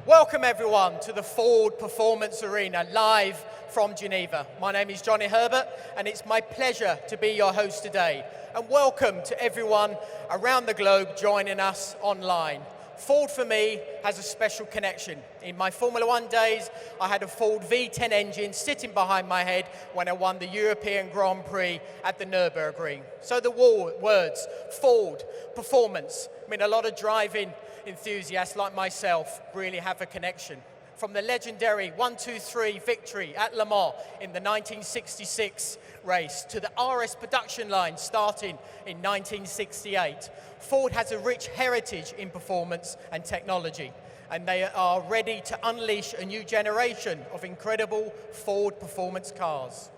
Welcome everyone to the Ford Performance Arena, live from Geneva. My name is Johnny Herbert, and it's my pleasure to be your host today. And welcome to everyone around the globe joining us online. Ford, for me, has a special connection. In my Formula One days, I had a Ford V10 engine sitting behind my head when I won the European Grand Prix at the Nürburgring. So the words, Ford, performance, mean a lot of driving enthusiasts like myself really have a connection. From the legendary 1-2-3 victory at Le Mans in the 1966 race to the RS production line starting in 1968, Ford has a rich heritage in performance and technology, and they are ready to unleash a new generation of incredible Ford performance cars.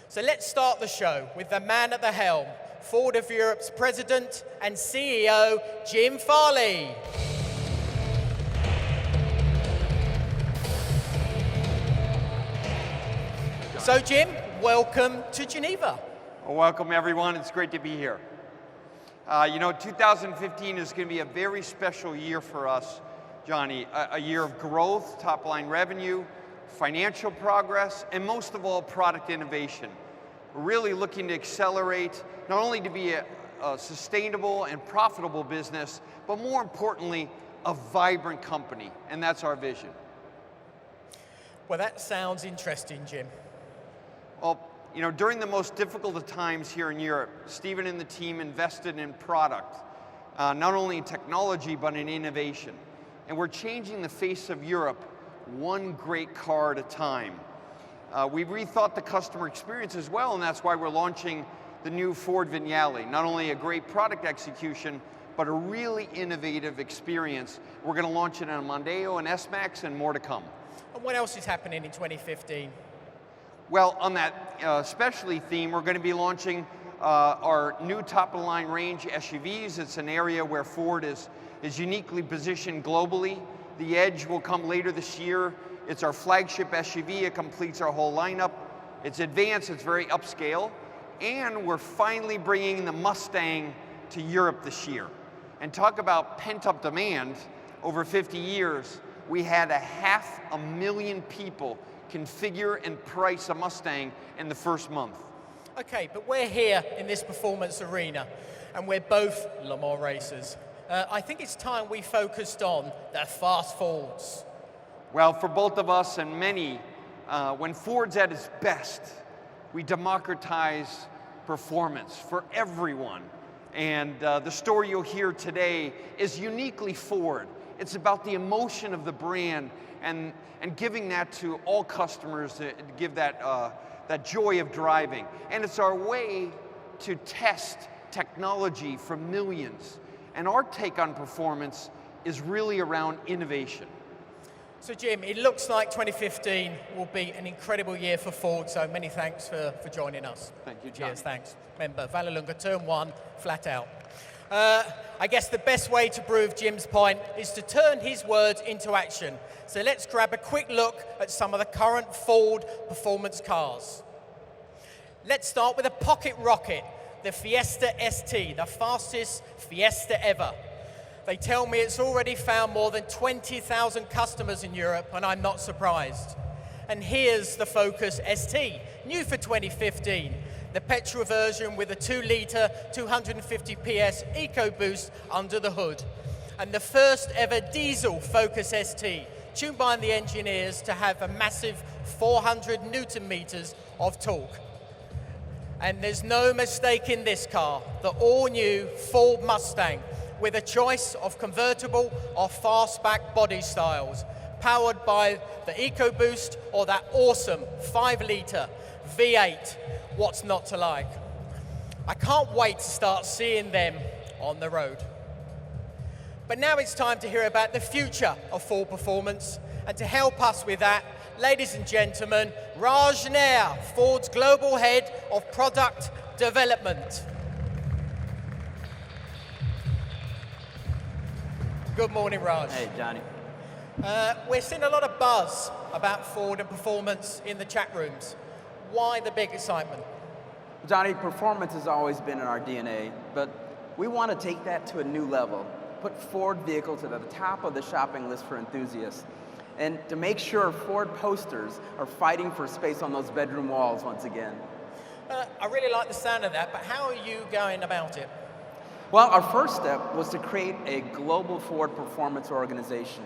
So let's start the show with the man at the helm, Ford of Europe's President and CEO, Jim Farley. So Jim, welcome to Geneva. Well, welcome everyone, it's great to be here. 2015 is going to be a very special year for us, Johnny. A year of growth, top line revenue, financial progress, and most of all, product innovation. We're really looking to accelerate, not only to be a sustainable and profitable business, but more importantly, a vibrant company, and that's our vision. Well, that sounds interesting, Jim. Well, during the most difficult of times here in Europe, Stephen and the team invested in product, not only in technology, but in innovation. And we're changing the face of Europe one great car at a time. We rethought the customer experience as well, and that's why we're launching the new Ford Vignale. Not only a great product execution, but a really innovative experience. We're going to launch it on Mondeo and S-Max and more to come. And what else is happening in 2015? Well, on that specialty theme, we're going to be launching our new top-of-the-line range SUVs. It's an area where Ford is uniquely positioned globally. The Edge will come later this year. It's our flagship SUV. It completes our whole lineup. It's advanced, it's very upscale. And we're finally bringing the Mustang to Europe this year. And talk about pent-up demand. Over 50 years, we had 500,000 people configure and price a Mustang in the first month. Okay, but we're here in this performance arena, and we're both Le Mans racers. I think it's time we focused on the fast Fords. Well, for both of us and many, when Ford's at its best, we democratize performance for everyone. And the story you'll hear today is uniquely Ford. It's about the emotion of the brand and giving that to all customers to give that joy of driving. And it's our way to test technology for millions. And our take on performance is really around innovation. So Jim, it looks like 2015 will be an incredible year for Ford, so many thanks for joining us. Thank you, John. Cheers, thanks. Remember, Vallelunga, turn 1, flat out. I guess the best way to prove Jim's point is to turn his words into action. So let's grab a quick look at some of the current Ford performance cars. Let's start with a pocket rocket, the Fiesta St, the fastest Fiesta ever. They tell me it's already found more than 20,000 customers in Europe, and I'm not surprised. And here's the Focus ST, new for 2015. The petrol version with a 2-litre, 250 PS EcoBoost under the hood. And the first ever diesel Focus ST, tuned by the engineers to have a massive 400 Newton meters of torque. And there's no mistake in this car, the all-new Ford Mustang, with a choice of convertible or fastback body styles, powered by the EcoBoost or that awesome 5-litre V8. What's not to like? I can't wait to start seeing them on the road. But now it's time to hear about the future of Ford performance. And to help us with that, ladies and gentlemen, Raj Nair, Ford's Global Head of Product Development. Good morning, Raj. Hey, Johnny. We're seeing a lot of buzz about Ford and performance in the chat rooms. Why the big excitement? Johnny, performance has always been in our DNA, but we want to take that to a new level. Put Ford vehicles at the top of the shopping list for enthusiasts. And to make sure Ford posters are fighting for space on those bedroom walls once again. I really like the sound of that, but how are you going about it? Well, our first step was to create a global Ford performance organization.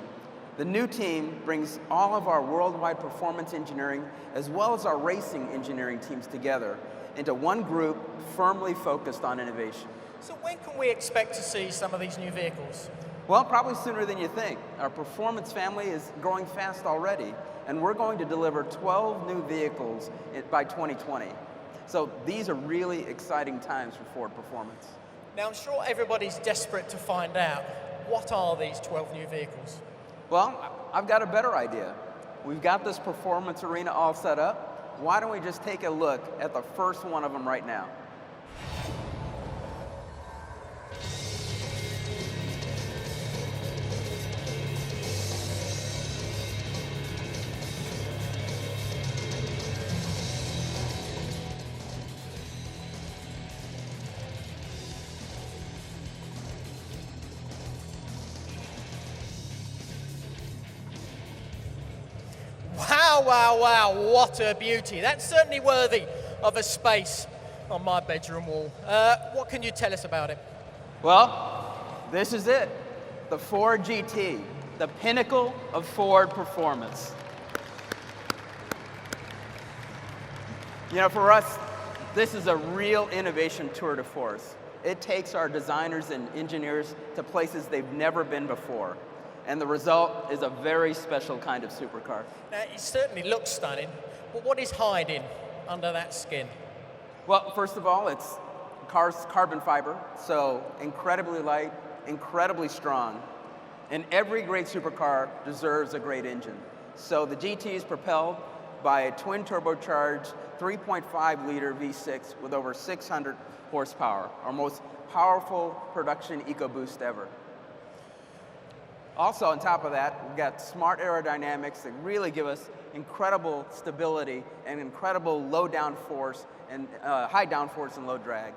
The new team brings all of our worldwide performance engineering as well as our racing engineering teams together into one group firmly focused on innovation. So when can we expect to see some of these new vehicles? Well, probably sooner than you think. Our performance family is growing fast already, and we're going to deliver 12 new vehicles by 2020. So these are really exciting times for Ford performance. Now, I'm sure everybody's desperate to find out, what are these 12 new vehicles? Well, I've got a better idea. We've got this performance arena all set up. Why don't we just take a look at the first one of them right now? Wow, wow, wow, what a beauty. That's certainly worthy of a space on my bedroom wall. What can you tell us about it? Well, this is it. The Ford GT, the pinnacle of Ford performance. You know, for us, this is a real innovation tour de force. It takes our designers and engineers to places they've never been before. And the result is a very special kind of supercar. Now, it certainly looks stunning, but what is hiding under that skin? Well, first of all, it's carbon fiber, so incredibly light, incredibly strong. And every great supercar deserves a great engine. So the GT is propelled by a twin turbocharged 3.5-liter V6 with over 600 horsepower, our most powerful production EcoBoost ever. Also, on top of that, we've got smart aerodynamics that really give us incredible stability and incredible low downforce and high downforce and low drag.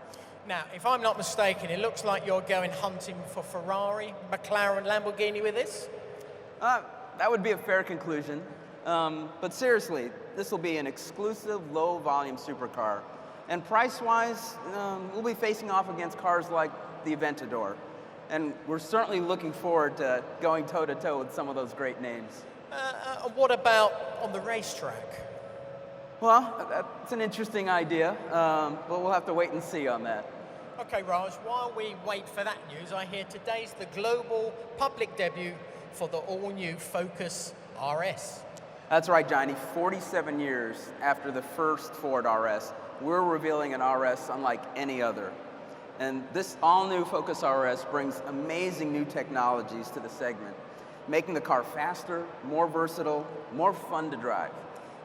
Now, if I'm not mistaken, it looks like you're going hunting for Ferrari, McLaren, Lamborghini with this? That would be a fair conclusion. But seriously, this will be an exclusive low-volume supercar. And price-wise, we'll be facing off against cars like the Aventador. And we're certainly looking forward to going toe-to-toe with some of those great names. What about on the racetrack? Well, that's an interesting idea, but we'll have to wait and see on that. Okay, Raj, while we wait for that news, I hear today's the global public debut for the all-new Focus RS. That's right, Johnny. 47 years after the first Ford RS, we're revealing an RS unlike any other. And this all-new Focus RS brings amazing new technologies to the segment, making the car faster, more versatile, more fun to drive.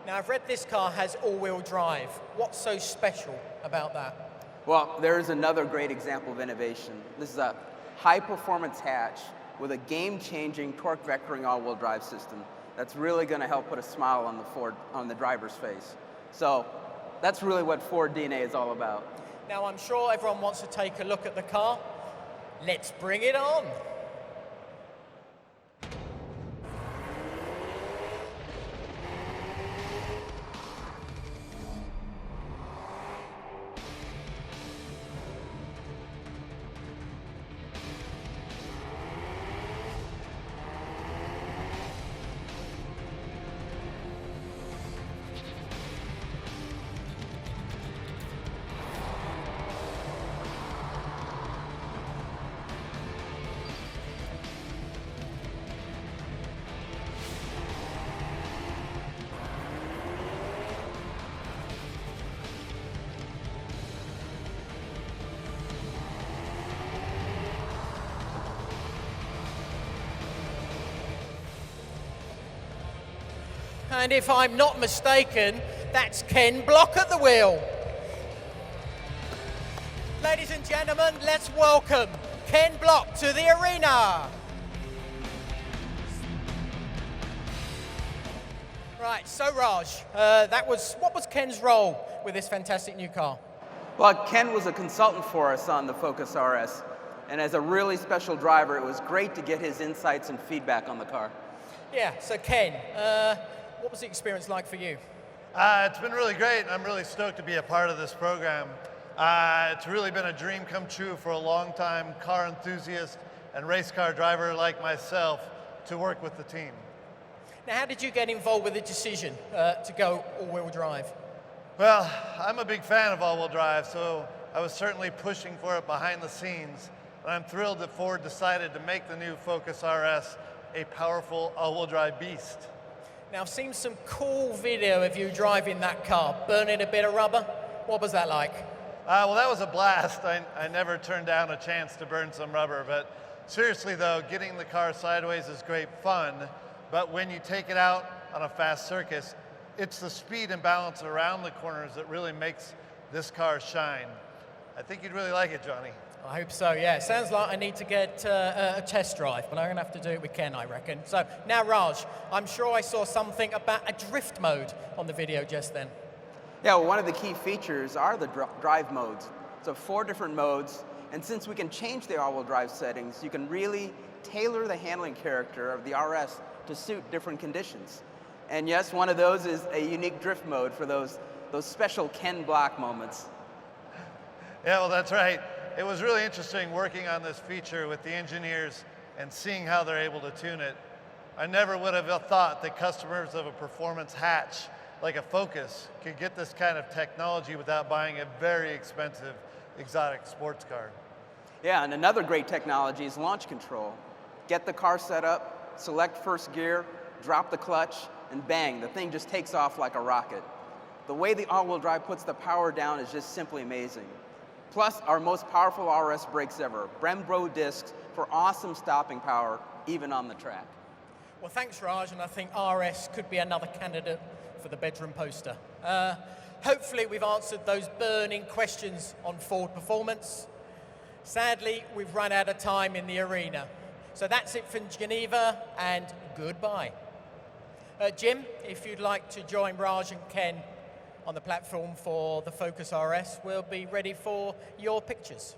Now, I've read this car has all-wheel drive. What's so special about that? Well, there's another great example of innovation. This is a high-performance hatch with a game-changing torque vectoring all-wheel drive system that's really going to help put a smile on the driver's face. So that's really what Ford DNA is all about. Now, I'm sure everyone wants to take a look at the car. Let's bring it on. And if I'm not mistaken, that's Ken Block at the wheel. Ladies and gentlemen, let's welcome Ken Block to the arena. Right, so Raj, what was Ken's role with this fantastic new car? Well, Ken was a consultant for us on the Focus RS, and as a really special driver, it was great to get his insights and feedback on the car. Yeah, so Ken, what was the experience like for you? It's been really great. I'm really stoked to be a part of this program. It's really been a dream come true for a long time car enthusiast and race car driver like myself to work with the team. Now, how did you get involved with the decision to go all-wheel drive? Well, I'm a big fan of all-wheel drive, so I was certainly pushing for it behind the scenes. And I'm thrilled that Ford decided to make the new Focus RS a powerful all-wheel drive beast. Now, I've seen some cool video of you driving that car, burning a bit of rubber. What was that like? Well, that was a blast. I never turned down a chance to burn some rubber, but seriously though, getting the car sideways is great fun. But when you take it out on a fast circuit, it's the speed and balance around the corners that really makes this car shine. I think you'd really like it, Johnny. I hope so, yeah. It sounds like I need to get a test drive, but I'm going to have to do it with Ken, I reckon. So now, Raj, I'm sure I saw something about a drift mode on the video just then. Yeah, well, one of the key features are the drive modes. So 4 different modes, and since we can change the all-wheel drive settings, you can really tailor the handling character of the RS to suit different conditions. And yes, one of those is a unique drift mode for those special Ken Block moments. Yeah, well, that's right. It was really interesting working on this feature with the engineers and seeing how they're able to tune it. I never would have thought that customers of a performance hatch like a Focus could get this kind of technology without buying a very expensive exotic sports car. Yeah, and another great technology is launch control. Get the car set up, select first gear, drop the clutch, and bang, the thing just takes off like a rocket. The way the all-wheel drive puts the power down is just simply amazing. Plus, our most powerful RS brakes ever, Brembo discs for awesome stopping power, even on the track. Well, thanks, Raj, and I think RS could be another candidate for the bedroom poster. Hopefully, we've answered those burning questions on Ford performance. Sadly, we've run out of time in the arena. So that's it from Geneva, and goodbye. Jim, if you'd like to join Raj and Ken on the platform for the Focus RS, we'll be ready for your pictures.